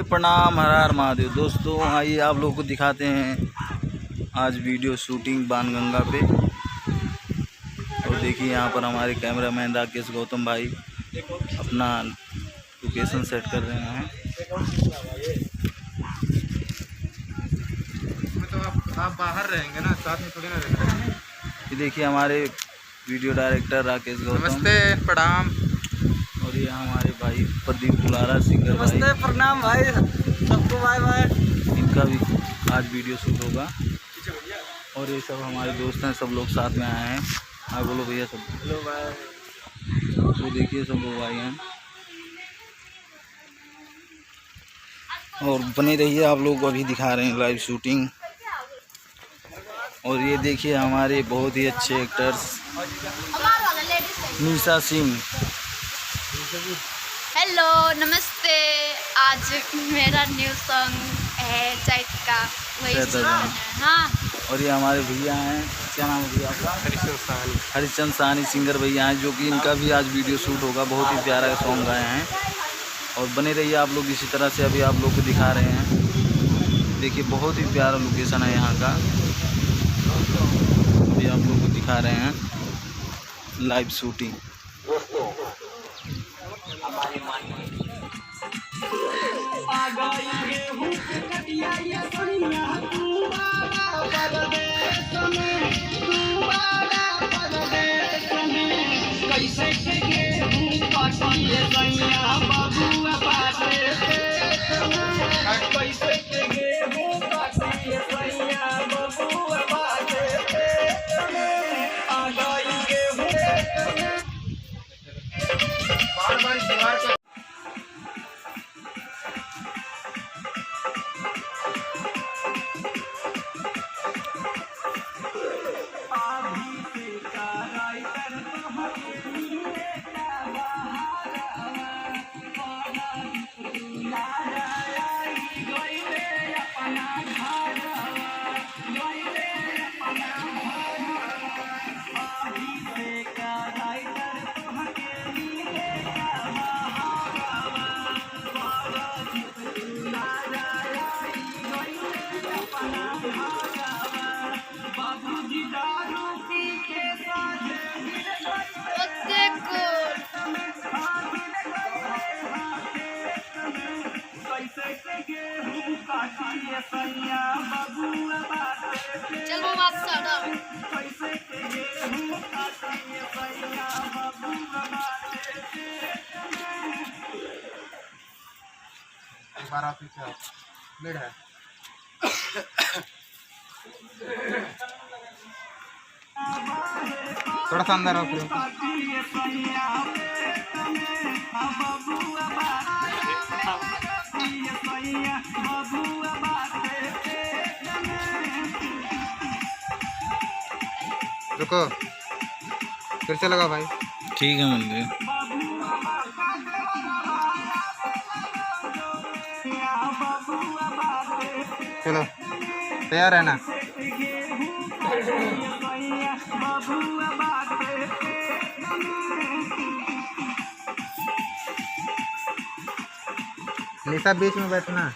प्रणाम, हर हर महादेव। दोस्तों आइए आप लोगों को दिखाते हैं आज वीडियो शूटिंग बाणगंगा पे। और देखिए यहाँ पर हमारे कैमरामैन राकेश गौतम भाई अपना लोकेशन सेट कर रहे हैं। तो आप बाहर रहेंगे ना, साथ में थोड़ी ना रहेंगे। ये देखिए हमारे वीडियो डायरेक्टर राकेश गौतम। नमस्ते, प्रणाम। और ये हमारे भाई प्रदीप बुलारा सिंगर भाई। नमस्ते, प्रणाम भाई सबको, बाय बाय। इनका भी आज वीडियो शूट होगा। और ये सब हमारे दोस्त हैं, सब लोग साथ में आए हैं। हाँ बोलो भैया सब। हेलो भाई। तो देखिए सब लोग आए हैं और बने रहिए, आप लोग को अभी दिखा रहे हैं लाइव शूटिंग। और ये देखिए हमारे बहुत ही अच्छे एक्टर्स निशा सिंह। हेलो, नमस्ते। आज मेरा न्यू सॉन्ग है चैत का, वही सुना है। हाँ। और ये हमारे भैया हैं, क्या नाम है भैया आपका? हरिचंद साहनी सिंगर भैया हैं, जो कि इनका भी आज वीडियो शूट होगा। बहुत ही प्यारा सॉन्ग गाए हैं। और बने रहिए आप लोग इसी तरह से। अभी आप लोग को दिखा रहे हैं, देखिए बहुत ही प्यारा लोकेशन है यहाँ का। अभी आप लोग को दिखा रहे हैं लाइव शूटिंग। चलो बात करो। एक बार आप पीछे मिड है। थोड़ा सा अंदर आओ फिर। रुको, फिर से लगाओ भाई। ठीक है, मिल गए। चलो, तैयार है ना? निशा बीच में बैठना।